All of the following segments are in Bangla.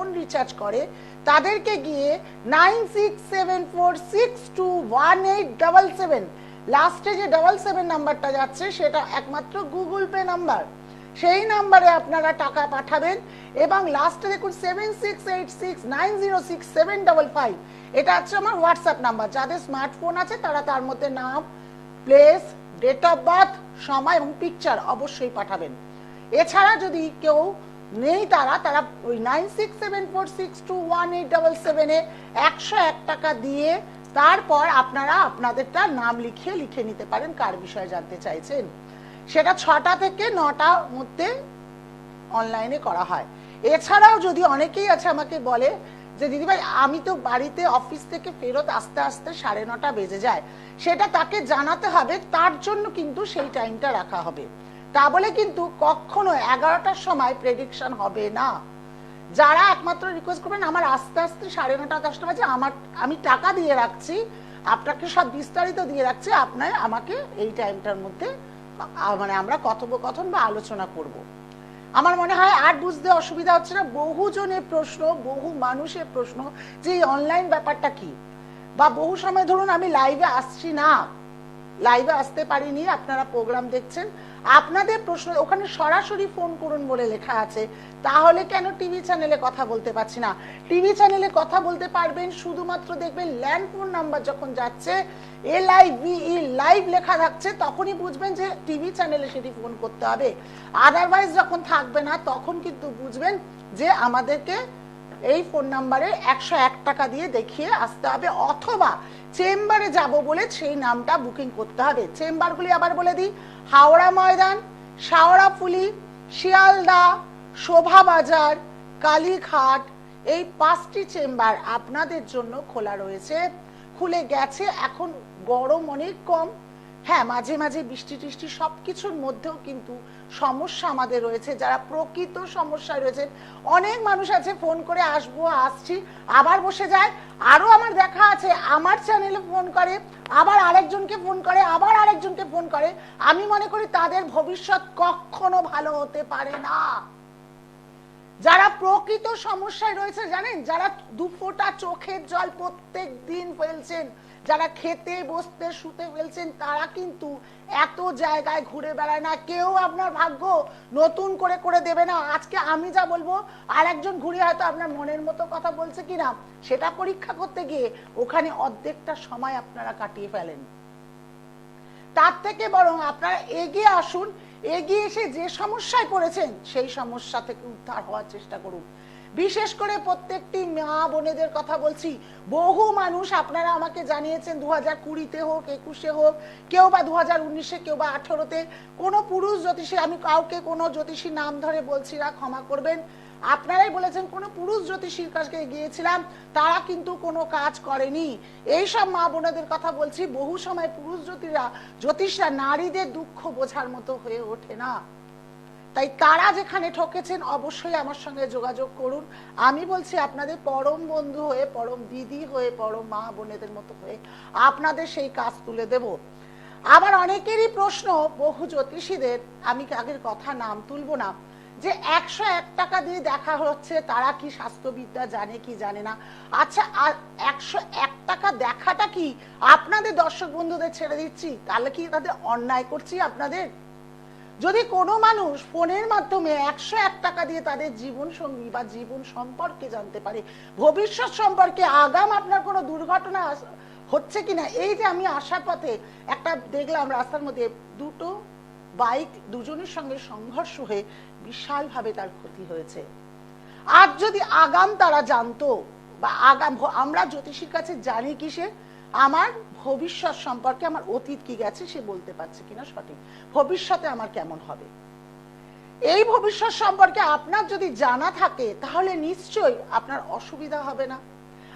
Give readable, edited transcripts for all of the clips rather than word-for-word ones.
ফোন রিচার্জ করে তাদেরকে গিয়ে 9674621877 লাস্টে যে 77 নাম্বারটা যাচ্ছে সেটা একমাত্র গুগল পে নাম্বার। সেই নাম্বারে আপনারা টাকা পাঠাবেন এবং লাস্টে দেখুন 7686906755, এটা হচ্ছে আমার হোয়াটসঅ্যাপ নাম্বার। যাদের স্মার্টফোন আছে তারা তার মধ্যে নাম, প্লেস, ডেট অফ বার্থ, সময় এবং পিকচার অবশ্যই পাঠাবেন। এছাড়া যদি কেউ নেই তারা ওই 9674621877 এ 101 টাকা দিয়ে তারপর আপনারা আপনাদেরটা নাম লিখে নিতে পারেন কার বিষয়ে জানতে চাইছেন। সেটা 6টা থেকে 9টার মধ্যে অনলাইনে করা হয়। এছাড়াও যদি অনেকেই আছে আমাকে বলে যে দিদিভাই আমি তো বাড়িতে অফিস থেকে ফেরত আস্তে আস্তে 9:30 বেজে যায়, সেটা তাকে জানাতে হবে, তার জন্য কিন্তু সেই টাইমটা রাখা হবে। তা বলে কিন্তু কখনো 11টার সময় প্রেডিকশন হবে না। যারা একমাত্র রিকোয়েস্ট করবেন আমার আস্তে আস্তে 9:30 10টা বাজে, আমি টাকা দিয়ে রাখছি, আপনাকে সব বিস্তারিত দিয়ে রাখছি, আপনার আমাকে এই টাইমটার মধ্যে মানে আমরা কথোপকথন বা আলোচনা করব। আমার মনে হয় আর বুঝতে অসুবিধা হচ্ছে না। বহু জনের প্রশ্ন, বহু মানুষের প্রশ্ন যে এই অনলাইন ব্যাপারটা কি, বা বহু সময় ধরুন আমি লাইভে আসছি না, লাইভে আসতে পারিনি, আপনারা প্রোগ্রাম দেখছেন, আপনাদের প্রশ্ন ওখানে সরাসরি ফোন করুন বলে লেখা আছে, তাহলে কেন টিভি চ্যানেলে কথা বলতে পারছি না? টিভি চ্যানেলে কথা বলতে পারবেন শুধুমাত্র দেখবেন ল্যান্ড ফোন নাম্বার যখন যাচ্ছে LIVE লাইভ লেখা থাকছে, তখনই বুঝবেন যে টিভি চ্যানেলে সেটি ফোন করতে হবে। আদারওয়াইজ যখন থাকবে না তখন কিন্তু বুঝবেন যে আমাদেরকে এই ফোন নাম্বারে 101 টাকা দিয়ে দেখিয়ে আসতে হবে, অথবা চেম্বারে যাব বলে সেই নামটা বুকিং করতে হবে। চেম্বারগুলি আবার বলে দিই, হাওড়া ময়দান, শাওড়াফুলি, শিয়ালদা, শোভাবাজার, কালীঘাট, এই 5টি চেম্বার আপনাদের জন্য খোলা রয়েছে, খুলে গেছে। এখন গরম অনেক কম, হ্যাঁ মাঝে মাঝে বৃষ্টি টিষ্টি সবকিছুর মধ্যেও কিন্তু সমস্যা আমাদের রয়েছে। যারা প্রকৃত সমস্যায় রয়েছে, অনেক মানুষ আছে ফোন করে আসবো আসছি আবার বসে যায়, আরো আমার দেখা আছে আমার চ্যানেলে ফোন করে, আবার আরেকজনকে ফোন করে, আবার আরেকজনকে ফোন করে। আমি মনে করি তাদের ভবিষ্যৎ কখনো ভালো হতে পারে না। যারা প্রকৃত সমস্যায় রয়েছে জানেন, যারা 2 ফোঁটা চোখের জল প্রত্যেক দিন ফেলছেন, যারা খেতে বসতে শুতে ফেলছেন, তারা কিন্তু এত জায়গায় ঘুরে বেড়ায় না। কেউ আপনার ভাগ্য নতুন করে করে দেবে না। আজকে আমি যা বলবো আর একজন ঘুরে হয়তো আপনার মনের মতো কথা বলছে কিনা সেটা পরীক্ষা করতে গিয়ে ওখানে অর্ধেকটা সময় আপনারা কাটিয়ে ফেলেন। তার থেকে বরং আপনারা এগিয়ে আসুন, এগিয়ে এসে যে সমস্যায় পড়েছেন সেই সমস্যা থেকে উদ্ধার হওয়ার চেষ্টা করুন। বিশেষ করে প্রত্যেকটি মা বোনেদের কথা বলছি। বহু মানুষ আপনারা আমাকে জানিয়েছেন 2020-তে হোক 21-এ হোক, কেউ বা 2019-এ, কেউ বা 18-তে, কোনো পুরুষ জ্যোতিষী, আমি কাউকে কোনো জ্যোতিষীর নাম ধরে বলছি না, ক্ষমা করবেন, আপনারাই বলেছেন কোনো পুরুষ জ্যোতিষীর কাছে গিয়েছিলাম, তারা কিন্তু কোনো কাজ করেনি। এই সব মা বোনেদের কথা বলছি। বহু সময় পুরুষ জ্যোতিষরা নারীদের দুঃখ বোঝার মতো হয়ে ওঠে না। তাই তারা যেখানে ঠকেছেন অবশ্যই আমার সঙ্গে যোগাযোগ করুন। আমি বলছি আপনাদের পরম বন্ধু হয়ে, পরম দিদি হয়ে, পরম মা বোনেদের মতো হয়ে আপনাদের সেই কাজ তুলে দেব। আবার অনেকেরই প্রশ্ন, বহু জ্যোতিষীদের, আমি আগের কথা নাম তুলবো না, যে 101 টাকা দিয়ে দেখা হচ্ছে, তারা কি স্বাস্থ্যবিদ্যা জানে কি জানে না। আচ্ছা, 101 টাকা দেখাটা কি আপনাদের দর্শক বন্ধুদের ছেড়ে দিচ্ছি? তাহলে কি তাদের অন্যায় করছি আপনাদের? যদি কোনো মানুষ ফোনের মাধ্যমে 101 টাকা দিয়ে তাদের জীবন সঙ্গী বা জীবন সম্পর্কে জানতে পারে, ভবিষ্যৎ সম্পর্কে, আগাম আপনার কোনো দুর্ঘটনা হচ্ছে কিনা, এই যে আমি আসার পথে একটা দেখলাম রাস্তার মধ্যে 2টো বাইক দুজনের সঙ্গে সংঘর্ষ হয়ে বিশাল ভাবে তার ক্ষতি হয়েছে। আর যদি আগাম তারা জানতো, বা আগাম, আমরা জ্যোতিষীর কাছে জানি কি সে আমার ভবিষ্যৎ সম্পর্কে, আমার অতীত কি গেছে সে বলতে পারছে কিনা সঠিক, ভবিষ্যতে আমার কেমন হবে, এই ভবিষ্যৎ সম্পর্কে আপনার যদি জানা থাকে তাহলে নিশ্চয়ই আপনার অসুবিধা হবে না।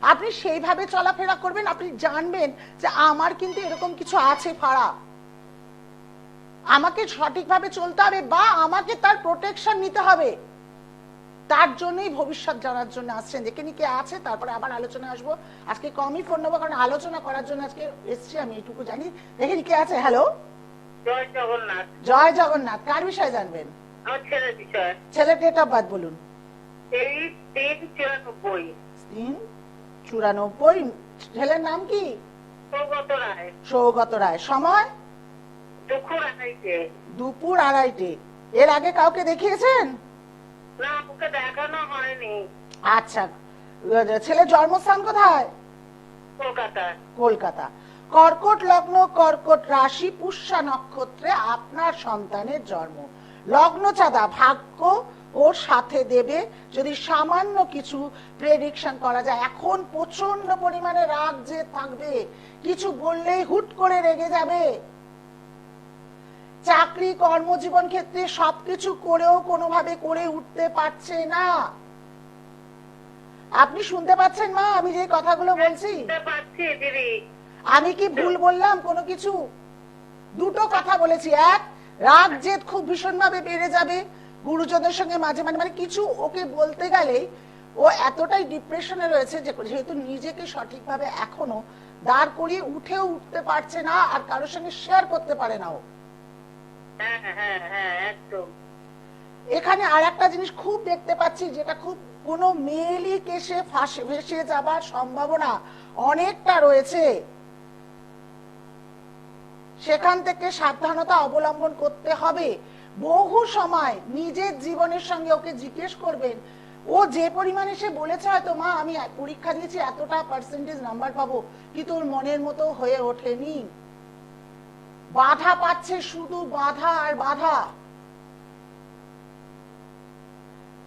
আপনি সেইভাবে চলাফেরা করবেন, আপনি জানবেন যে আমার কিন্তু এরকম কিছু আছে ফাড়া, আমাকে সঠিকভাবে চলতে হবে বা আমাকে তার প্রোটেকশন নিতে হবে। তার জন্যই ভবিষ্যৎ জানার জন্য আসছেন। দেখে নি কে আছে, তারপরে আবার আলোচনা আসবো। আজকে কমই ফোন নেবো, কারণ আলোচনা করার জন্য আজকে এসছি, আমি এইটুকু জানি। দেখে নি কে আছে। হ্যালো, জয় জগন্নাথ। জয় জগন্নাথ। কার বিষয়ে জানবেন? আমার ছেলের বিষয়ে। ছেলের ডেট অফ বার্থ বলুন। এই 394। 394। ছেলের নাম কি? সৌগত রায়। সৌগত রায়। সময়? দুপুর 2:30। দুপুর 2:30। এর আগে কাউকে দেখিয়েছেন? না, ওকে দেখানো হয়নি। আচ্ছা, ছেলের জন্মস্থান কোথায়? কলকাতা। কলকাতা। কর্কট লগ্ন, কর্কট রাশি, পুষ্যা নক্ষত্রে আপনার সন্তানের জন্ম। লগ্ন চাঁদা ভাগ্য ওর সাথে দেবে যদি সামান্য কিছু প্রেডিকশন করা যায়। এখন প্রচন্ড পরিমাণে রাগ যে থাকবে, কিছু বললেই হুট করে রেগে যাবে। চাকরি কর্মজীবন ক্ষেত্রে সবকিছু করেও কোনোভাবে করে উঠতে পারছে না। আপনি শুনতে পাচ্ছেন মা আমি যে কথাগুলো বলছি? আমি কি ভুল বললাম কোনো কিছু? দুটো কথা বলেছি। এক, রাগ জেদ খুব ভীষণ ভাবে বেড়ে যাবে গুরুজনদের সঙ্গে মাঝে মাঝে, মানে কিছু ওকে বলতে গেলেই ও এতটাই ডিপ্রেশনে রয়েছে যে যেহেতু নিজেকে সঠিকভাবে এখনো দাঁড় করিয়ে উঠতে পারছে না, আর কারোর সঙ্গে শেয়ার করতে পারে না ও। এখানে আর একটা জিনিস খুব দেখতে পাচ্ছি, যেটা খুব কোনো মেয়েলি কেসে ভেসে যাবার সম্ভাবনা অনেকটা রয়েছে। সেখান থেকে সাবধানতা অবলম্বন করতে হবে। বহু সময় নিজের জীবনের সঙ্গে ওকে জিজ্ঞেস করবেন, ও যে পরিমাণে সে বলেছে হয়তো মা আমি পরীক্ষা দিয়েছি এতটা পার্সেন্টেজ নাম্বার পাবো, কিন্তু ওর মনের মতো হয়ে ওঠেনি। বাধা পাচ্ছে, শুধু বাধা আর বাধা।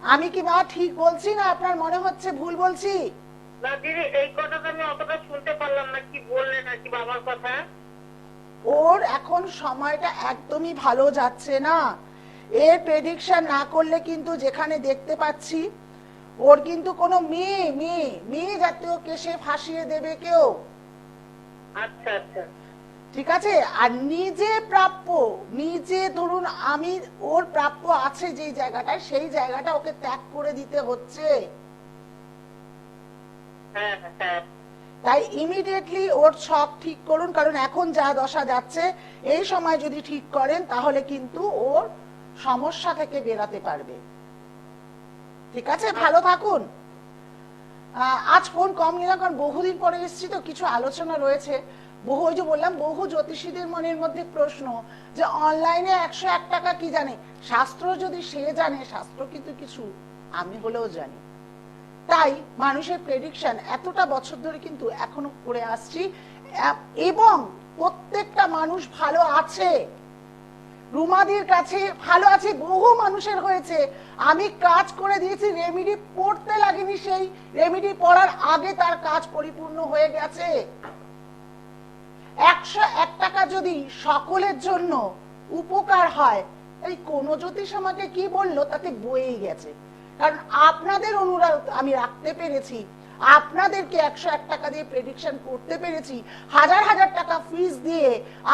আমি কি মা ঠিক বলছি না আপনার মনে হচ্ছে ভুল বলছি? না দিদি, এই কথাটা আমি অতটা শুনতে পারলাম না, কি বললেন আর কি বাবার কথা। ওর এখন সময়টা একদমই ভালো যাচ্ছে না। এর প্রেডিকশন না করলে কিন্তু যেখানে দেখতে পাচ্ছি ওর কিন্তু কোনো মেয়ে জাতীয় কেসে ফাঁসিয়ে দেবে কেউ। আচ্ছা আচ্ছা, ঠিক আছে। আর নিজে প্রাপ্য, নিজে ধরুন আমি ওর প্রাপ্য আছে যে জায়গাটায়, সেই জায়গাটা ওকে ত্যাগ করে দিতে হচ্ছে। তাই ইমিডিয়েটলি ওর ছক ঠিক করুন, কারণ এখন যা দশা যাচ্ছে এই সময় যদি ঠিক করেন তাহলে কিন্তু ওর সমস্যা থেকে বেরাতে পারবে। ঠিক আছে, ভালো থাকুন। আজ ফোন কম নিলাম কারণ বহুদিন পরে এসেছি তো, কিছু আলোচনা রয়েছে। বহু, ওই যে বললাম, বহু জ্যোতিষীদের মনের মধ্যে প্রশ্ন যে অনলাইনে 101 টাকা কি জানে। শাস্ত্র যদি সে জানে, শাস্ত্র কিন্তু কিছু আমি হলেও জানি। তাই মানুষের প্রেডিকশন এতটা বছর ধরে কিন্তু এখনো করে আসছি, এবং প্রত্যেকটা মানুষ ভালো আছে। রুমাদির কাছে ভালো আছে, বহু মানুষের হয়েছে। আমি কাজ করে দিয়েছি, রেমেডি পড়তে লাগেনি, সেই রেমেডি পড়ার আগে তার কাজ পরিপূর্ণ হয়ে গেছে। 101 টাকা যদি সকলের জন্য উপকার হয়, এই কোন জ্যোতিষ আমাকে কি বললো তাতে বয়েই গেছে। কারণ আপনাদের অনুরোধ আমি রাখতে পেরেছি, আপনাদেরকে 101 টাকা দিয়ে প্রেডিকশন করতে পেরেছি, হাজার হাজার টাকা ফিস দিয়ে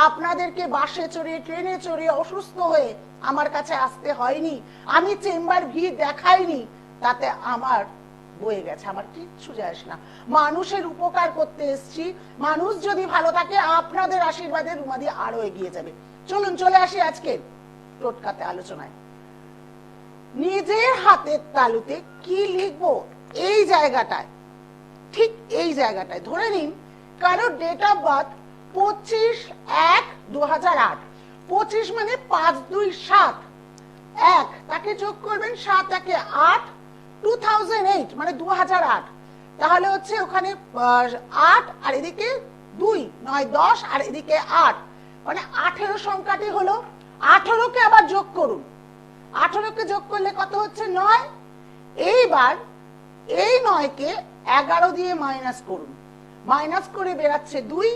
আপনাদেরকে বাসে চড়ে ট্রেনে চড়ে অসুস্থ হয়ে আমার কাছে আসতে হয়নি, আমি চেম্বার ভিড় দেখাইনি, তাতে আমার বয়ে গেছে, আমার কিচ্ছু যায় আসে না। মানুষের উপকার করতে এসেছি। মানুষ যদি ভালো থাকে আপনাদের আশীর্বাদে রুমাদি আরো এগিয়ে যাবে। চলুন চলে আসি আজকে টোটকাতে আলোচনায়। নিজের হাতের তালুতে কি লিখবো, এই জায়গাটায়, ঠিক এই জায়গাটায় ধরে নিন কারো ডেট অফ বার্থ 25/1/2008। 25 মানে 527, 1 তাকে যোগ করবেন 7 1 8, 2008 মানে 2008, তাহলে হচ্ছে ওখানে 8 আর এদিকে 2 9 10 আর এদিকে 8 মানে 18 সংখ্যাটি হলো। 18 কে আবার যোগ করুন, 18 কে যোগ করলে কত হচ্ছে 9। এইবার এই 9 কে 11 দিয়ে মাইনাস করুন, মাইনাস করে বেরাচ্ছে 2।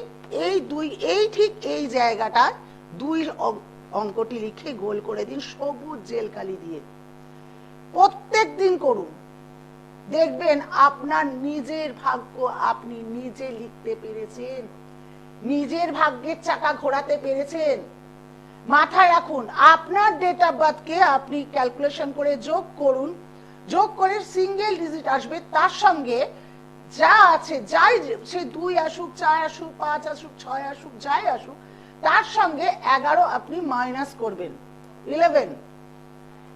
এই 2 এই ঠিক এই জায়গাটা 2 অঙ্কটি লিখে গোল করে দিন সবুজ জেল কালি দিয়ে। প্রত্যেক দিন করুন, দেখবেন আপনার নিজের ভাগ্য আপনি নিজে লিখতে পেরেছেন, নিজের ভাগ্যের চাকা ঘোরাতে পেরেছেন। মাথায় রাখুন, আপনার ডেট অফ বার্থ কে আপনি ক্যালকুলেশন করে যোগ করুন, যোগ করে সিঙ্গেল ডিজিট আসবে, তার সঙ্গে যা আছে, যাই সে 2 আসুক 4 আসুক 5 আসুক 6 আসুক যাই আসুক, তার সঙ্গে 11 আপনি মাইনাস করবেন 11।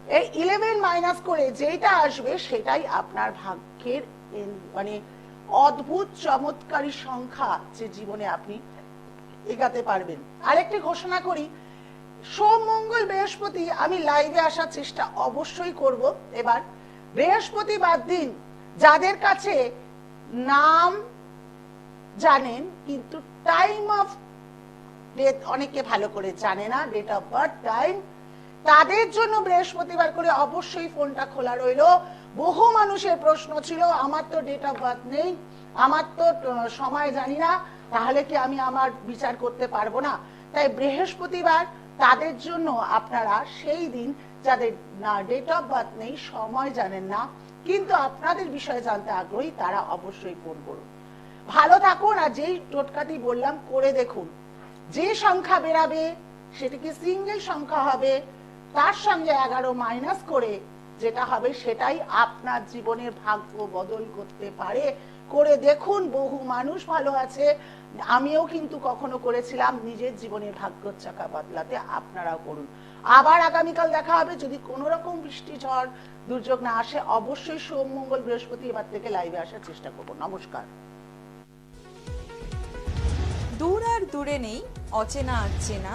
এই 11 মাইনাস করে যেটা আসবে সেটাই আপনার ভাগ্যের মানে অদ্ভুত চমৎকারী সংখ্যা, যে জীবনে আপনি এগাতে পারবেন। আরেকটি ঘোষণা করি, সোম মঙ্গল বৃহস্পতি আমি লাইভে আসার চেষ্টা অবশ্যই করব। এবার বৃহস্পতিবার দিন যাদের কাছে নাম জানেন কিন্তু টাইম অফ ডেথ অনেকে ভালো করে জানে না, ডেট অফ বার্থ টাইম, তাদের জন্য বৃহস্পতিবার করে অবশ্যই ফোনটা খোলা রইলো। বহু মানুষের প্রশ্ন ছিল, আমার তো ডেট অফ বার্থ নেই, আমার তো সময় জানি না, তাহলে কি আমি আমার বিচার করতে পারবো না? তাই বৃহস্পতিবার তাদের জন্য আপনারা সেই দিন যাদের না ডেট অফ বার্থ নেই, সময় জানেন না, কিন্তু আপনাদের বিষয়ে জানতে আগ্রহী, তারা অবশ্যই ফোন করুন। ভালো থাকুন, আর যেই টোটকাটি বললাম করে দেখুন। যে সংখ্যা বেরাবে সেটিকে সিঙ্গেল সংখ্যা হবে, তার সঙ্গে 11 মাইনাস করে যেটা হবে সেটাই আপনার জীবনের ভাগ্য বদল করতে পারে। করে দেখুন, বহু মানুষ ভালো আছে, আমিও কিন্তু কখনো করেছিলাম নিজের জীবনের ভাগ্যের চাকা বদলাতে, আপনারাও করুন। আবার আগামীকাল দেখা হবে, যদি কোনো রকম বৃষ্টি ঝড় দুর্যোগ না আসে অবশ্যই সোম মঙ্গল বৃহস্পতি এবার থেকে লাইভে আসার চেষ্টা করব। নমস্কার। দূর আর দূরে নেই, অচেনা আচেনা